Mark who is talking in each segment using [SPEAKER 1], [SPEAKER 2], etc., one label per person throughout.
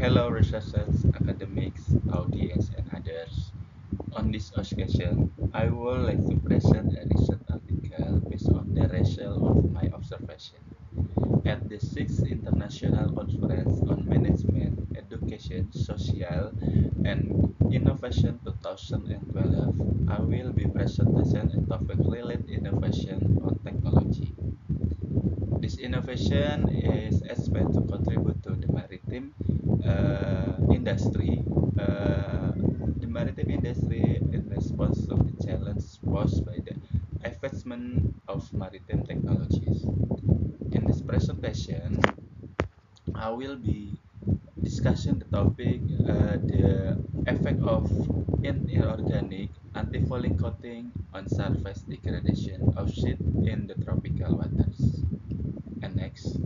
[SPEAKER 1] Hello, researchers, academics, audience, and others. On this occasion, I would like to present a research article based on the result of my observation. At the 6th International Conference on Management, Education, Social, and Innovation 2012, I will be presenting a topic related innovation on technology. This innovation is expected to contribute to the maritime industry. The maritime industry in response to the challenge posed by the advancement of maritime technologies. In this presentation, I will be discussing the topic the effect of inorganic anti-fouling coating on surface degradation of ship in the tropical waters. And next,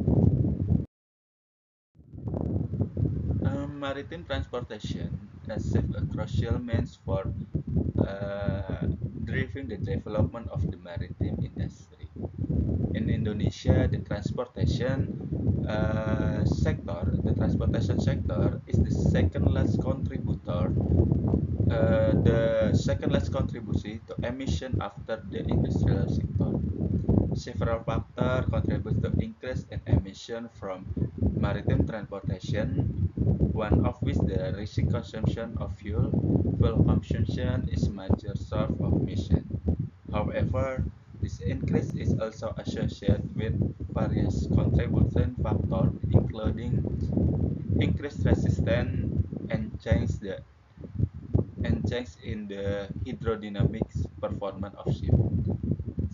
[SPEAKER 1] maritime transportation has served a crucial means for uh, driving the development of the maritime industry. In Indonesia, the transportation sector is the second largest contributor, the second largest contribution to emission after the industrial sector. Several factors contribute to increase in emission from maritime transportation, one of which the rising consumption of fuel. Fuel consumption is major source of emission. However, this increase is also associated with various contributing factors, including increased resistance and change in the hydrodynamics performance of ship.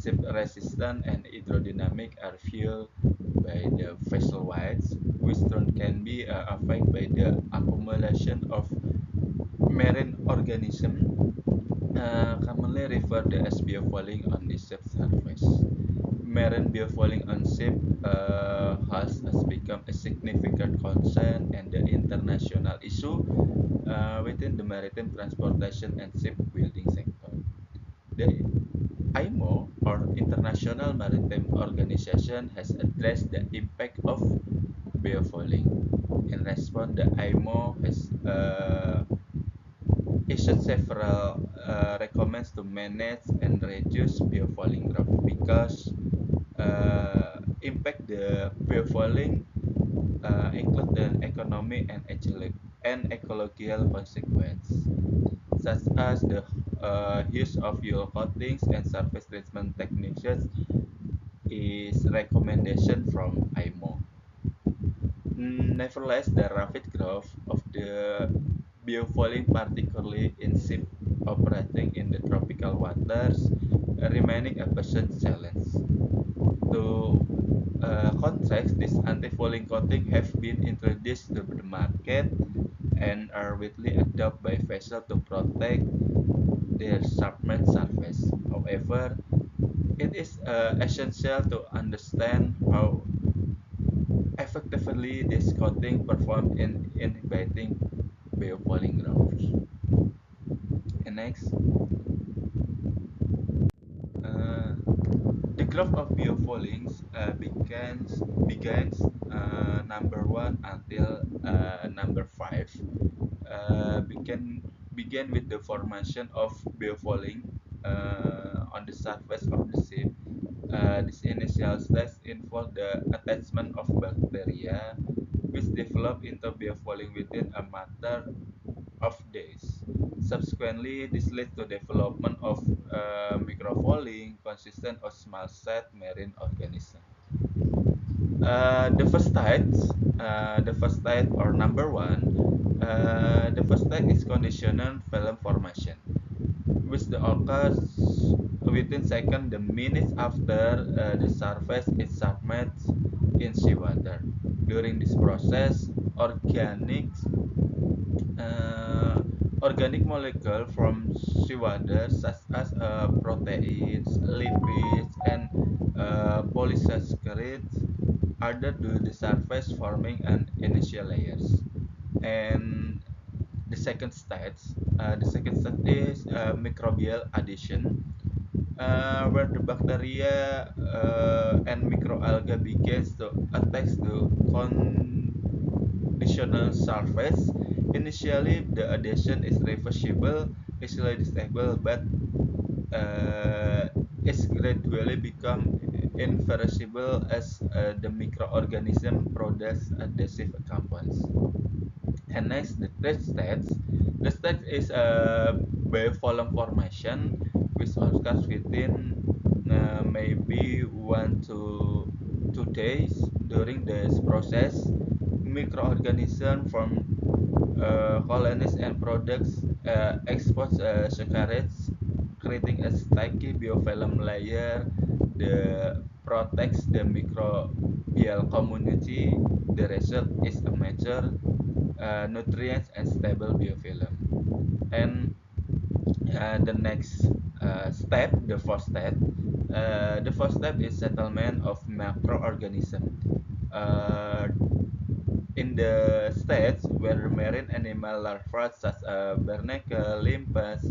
[SPEAKER 1] Ship resistance and hydrodynamic are fueled by the vessel weights, which can be affected by the accumulation of marine organisms, commonly referred to as biofouling on the ship's surface. Marine biofouling on ship has become a significant concern and the international issue within the maritime transportation and shipbuilding sector. The IMO, or International Maritime Organization, has addressed the impact of biofouling. In response, the IMO has issued several recommends to manage and reduce biofouling growth because impact the biofouling include the economic and ecological consequence, such as the use of fuel coatings and surface treatment techniques is recommendation from IMO. Nevertheless, the rapid growth of the biofouling, particularly in ships operating in the tropical waters, remaining a persistent challenge. To contrast, this anti-fouling coating have been introduced to the market and are widely adopted by vessels to protect their submerged surface. However, it is essential to understand how effectively this coating performs in inhibiting biofouling growth. And next, uh, the growth of biofoulings begins number one until number five. Began with the formation of biofouling on the surface of the ship. This initial stage involved the attachment of bacteria, which develop into biofouling within a matter of days. Subsequently, this led to development of microfouling consistent of small-cell marine organisms. The first type or number one, the first type is conditional film formation, which the occurs within seconds the minutes after the surface is submerged in seawater. During this process, uh, organic molecule from seawater such as proteins, lipids, and polysaccharides added to the surface forming an initial layers. And the second stage is microbial addition, where the bacteria and microalgae begins to attach the conditional additional surface. Initially, the addition is reversible, easily disable, but it's gradually become irreversible as the microorganism produce adhesive compounds. And next, the third stage. The stage is a biofilm formation, which occurs within maybe 1 to 2 days. During this process, microorganisms from colonies and products expose saccharide, creating a sticky biofilm layer that protects the microbial community. The result is a mature, nutrients and stable biofilm. And the next step, the fourth step is settlement of macroorganism. Uh, in the states where marine animal larvae such as barnacle, limpets,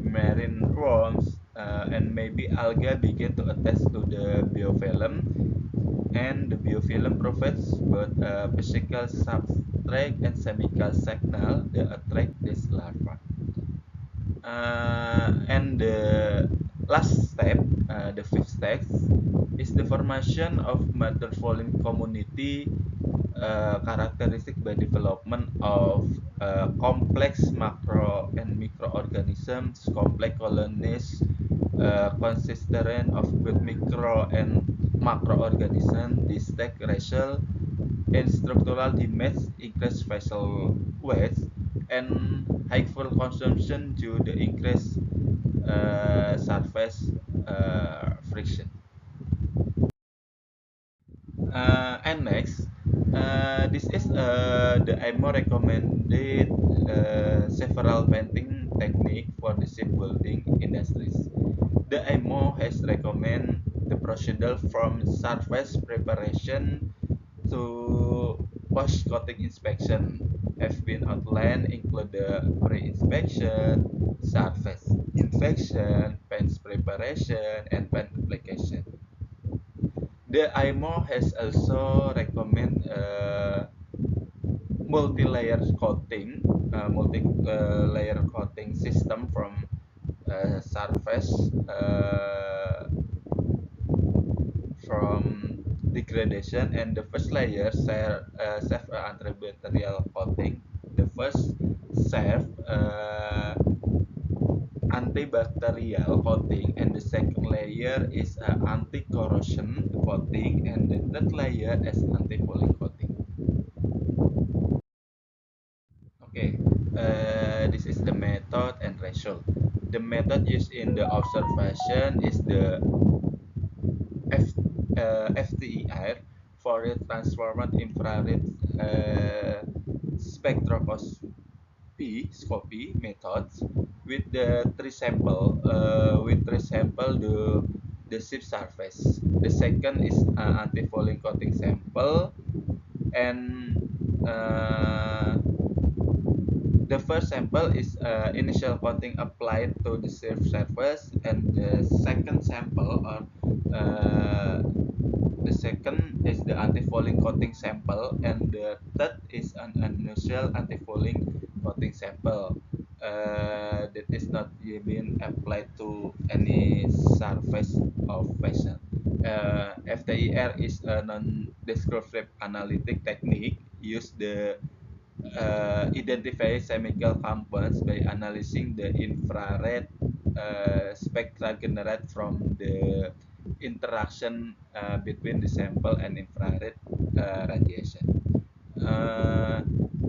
[SPEAKER 1] marine worms, and maybe algae begin to attach to the biofilm, and the biofilm provides both physical substrate and chemical signal that attract this larva. And the last step, the fifth step, is the formation of mother-following community, characteristic by development of complex macro and microorganisms, complex colonies, consistent of both micro and macroorganisms. This take ratio in structural damage, increased vessel weight, and high fuel consumption due to increased surface friction. And next, this is the IMO recommended several painting technique for the shipbuilding industries. The IMO has recommend the procedure from surface preparation to post-coating inspection have been outlined, include the pre-inspection, surface inspection, paint preparation, and paint application. The IMO has also recommend multi-layer coating, multi-layer coating system from surface from degradation, and the first layer serve antibacterial coating. The first serve antibacterial coating, and the second layer is anti-corrosion coating, and the third layer is anti-fouling coating. Okay, this is the method and result. The method used in the observation is the F, FTIR, Fourier transformed infrared spectroscopy methods with the three sample the ship surface. The second is anti-fouling coating sample, and uh, the first sample is initial coating applied to the ship surface, and the second sample or uh, the second is the anti-fouling coating sample, and the third is an initial anti-fouling coating sample that is not being applied to any surface of vessel. FTIR is a non-descriptive analytic technique used the identify chemical compounds by analyzing the infrared spectra generated from the interaction between the sample and infrared radiation.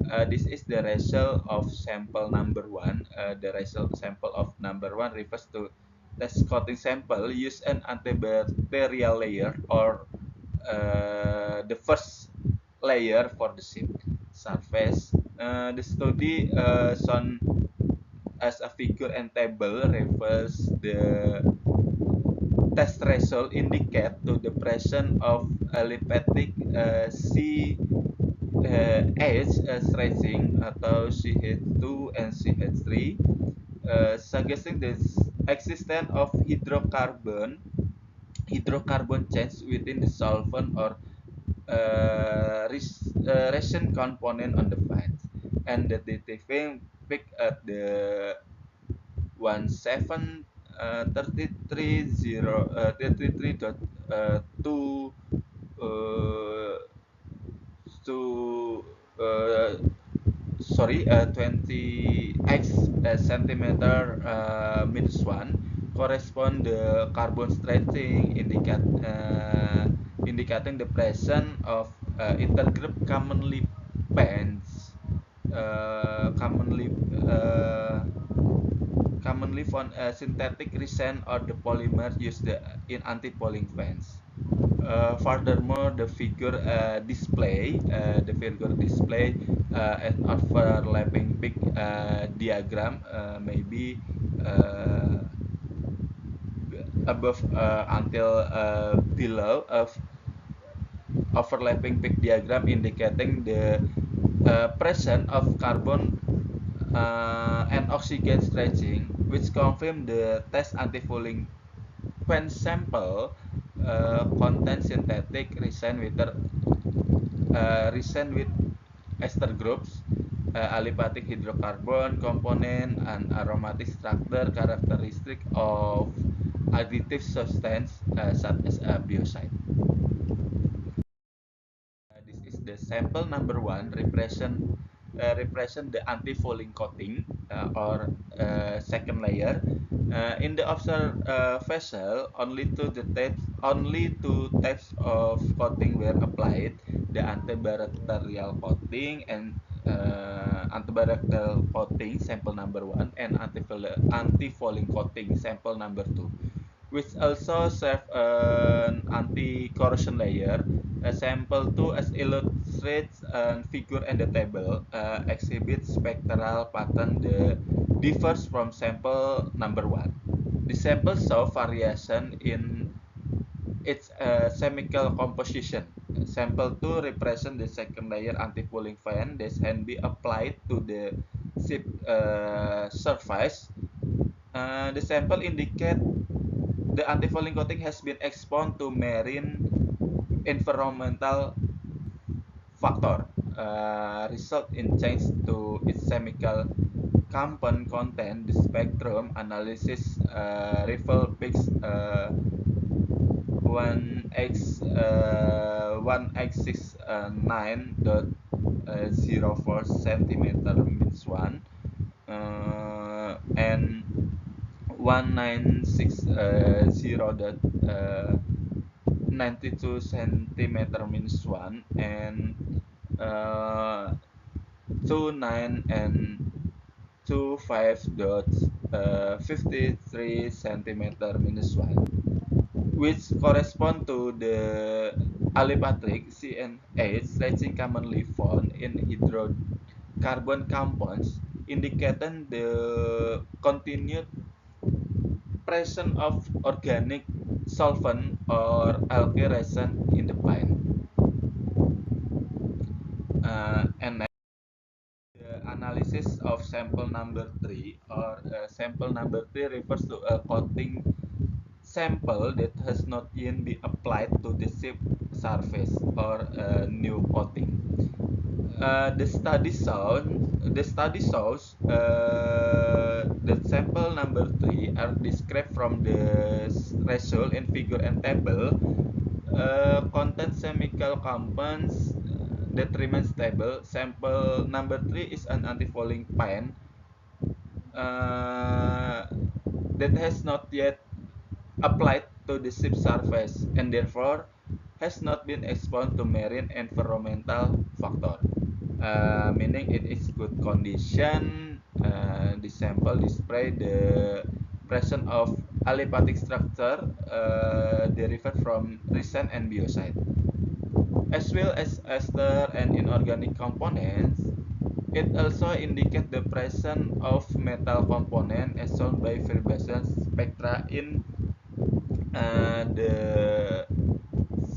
[SPEAKER 1] Uh, this is the result of sample number one. The result sample of number one refers to test coating sample use an antibacterial layer or the first layer for the ship surface. The study shown as a figure and table refers the test result indicate to the presence of aliphatic CH stretching atau CH2 and CH3, suggesting the existence of hydrocarbon chains within the solvent or resin component on the fans, and the detecting pick at the 1733.2 to sorry 20x centimeter minus 1 correspond the carbon stretching indicating the presence of intergroup uh, commonly uh, commonly found synthetic resin or the polymer used in anti-fouling fans. Furthermore, the figure display an overlapping peak diagram maybe uh, above until below of overlapping peak diagram indicating the presence of carbon and oxygen stretching, which confirm the test anti-fouling fan sample contain synthetic resin with ester groups, aliphatic hydrocarbon component, and aromatic structure characteristic of additive substance such as a biocide. This is the sample number one represent the anti-fouling coating or second layer. In the observed vessel, only two types of coating were applied: the antibacterial coating and antibacterial coating sample number one, and anti-fouling coating sample number two, which also serve an anti-corrosion layer. Sample 2, as illustrates and figure in the table, exhibits spectral pattern that differs from sample number 1. The sample show variation in its chemical composition. Sample 2 represents the second layer anti-fouling fan that can be applied to the ship surface. The sample indicate the anti-fouling coating has been exposed to marine environmental factor, result in change to its chemical compound content. The spectrum analysis reveal peaks 1x69.04 centimeter means 1 and 1960.92 centimeter minus 1 and 29 and 25.53 centimeter minus 1, which correspond to the aliphatic CNH stretching commonly found in hydrocarbon compounds, indicating the continued presence of organic solvent or alkyl resin in the pine. And the analysis of sample number 3 or sample number 3 refers to a coating sample that has not yet been applied to the ship surface or a new coating. The study shows that sample number 3 are described from the result in figure and table contain chemical compounds that remain stable. Sample number 3 is an anti-fouling pan that has not yet applied to the ship surface and therefore has not been exposed to marine environmental factor, meaning it is good condition. The sample display the presence of aliphatic structure derived from resin and biocide, as well as ester and inorganic components. It also indicates the presence of metal component as shown by vibration spectra in the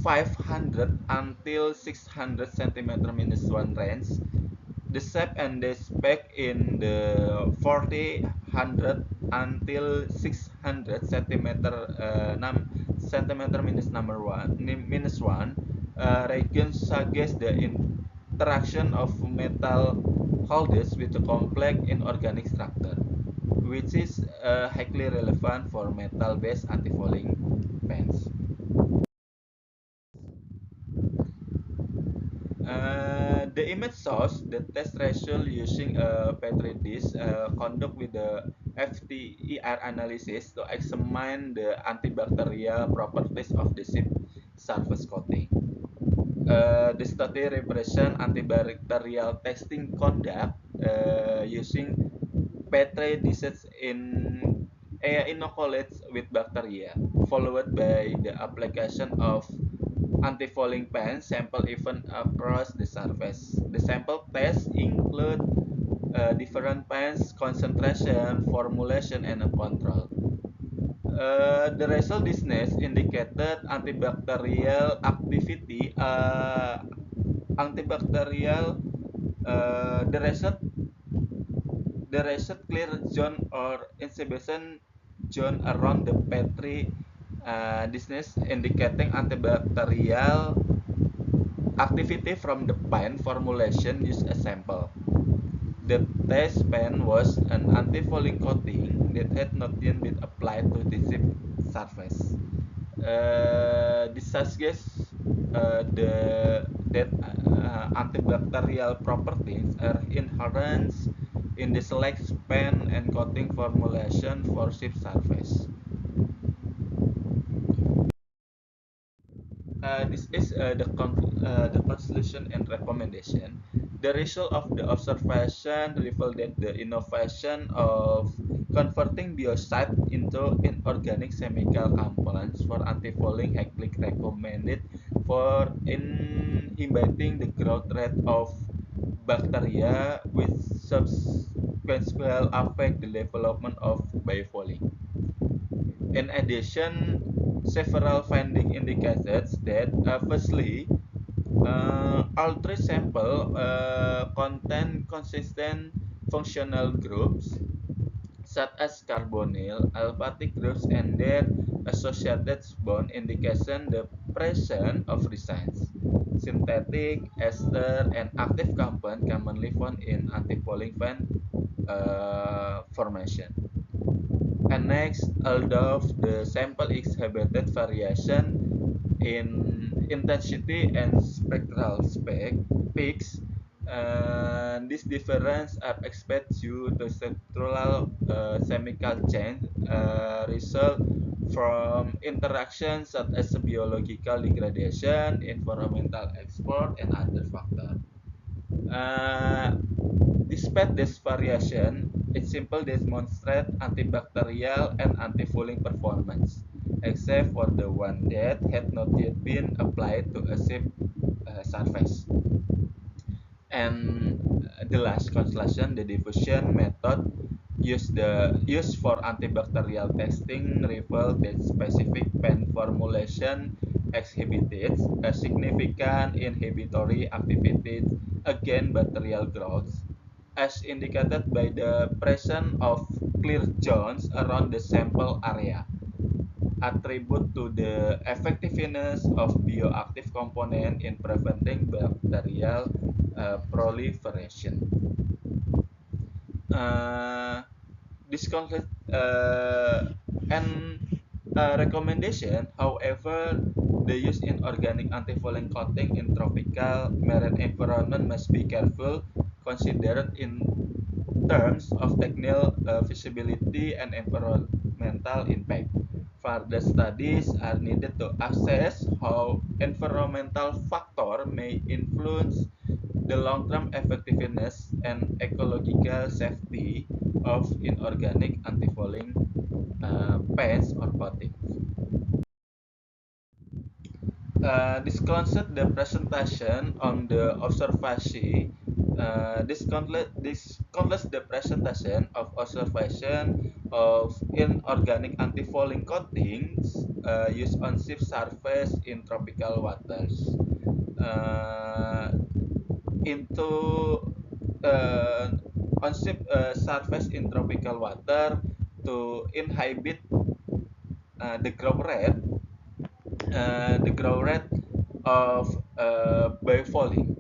[SPEAKER 1] 500 until 600 centimeter minus 1 range. The shape and the spec in the 40, 100 until 600 centimeter centimeter minus number one minus 1 Reaction suggests the interaction of metal holders with a complex inorganic structure, which is highly relevant for metal-based anti-fouling pens. The image shows the test result using a Petri dish conduct with the FTER analysis to examine the antibacterial properties of the chip surface coating. The study represent antibacterial testing conduct using Petri dishes in inoculates with bacteria, followed by the application of anti-fouling pen sample even across the surface. The sample tests include different pens, concentration, formulation, and a control. The result business indicated antibacterial activity. Antibacterial. The result clear zone or incubation zone around the Petri dish indicating antibacterial activity from the pen formulation used as sample. The test pen was an anti-fouling coating that had not yet been applied to the chip surface. This suggests that antibacterial properties are inherent in the select pen and coating formulation for chip surface. This is the conclusion and recommendation. The result of the observation revealed that the innovation of converting biocide into inorganic chemical compounds for antifouling highly recommended for inhibiting the growth rate of bacteria, which subsequently affect the development of biofouling. In addition, several findings indicated that firstly, all three samples contain consistent functional groups such as carbonyl, aliphatic groups, and their associated bond indication the presence of resins, synthetic, ester, and active compound commonly found in antifouling fan formation. And next, although the sample exhibited variation in intensity and spectral peaks, these differences are expected due to structural chemical change result from interactions such as biological degradation, environmental export, and other factors. Uh, Despite this variation, it simply demonstrates antibacterial and antifouling performance, except for the one that had not yet been applied to a chip surface. And the last conclusion, the diffusion method used for antibacterial testing revealed that specific pen formulation exhibited a significant inhibitory activity against bacterial growth, as indicated by the presence of clear zones around the sample area, attribute to the effectiveness of bioactive component in preventing bacterial proliferation. Uh, this concludes and recommendation. However, the use in organic antifouling coating in tropical marine environment must be careful considered in terms of technical feasibility and environmental impact. Further studies are needed to assess how environmental factors may influence the long-term effectiveness and ecological safety of inorganic antifouling paints or coatings. This concludes the presentation on the observation. This concludes the presentation of observation of inorganic antifouling coatings used on ship surface in tropical waters. Uh, into On ship surface in tropical water to inhibit the growth rate. The growth rate of biofouling.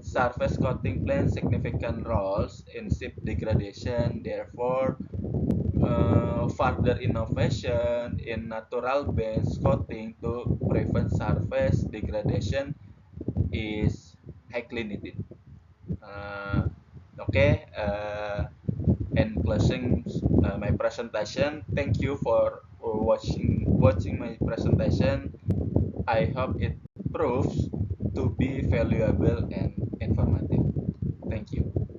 [SPEAKER 1] Surface coating plays significant roles in ship degradation. Therefore, further innovation in natural base coating to prevent surface degradation is highly needed. Uh, okay, and closing my presentation. Thank you for watching my presentation. I hope it proves to be valuable and informative. Thank you.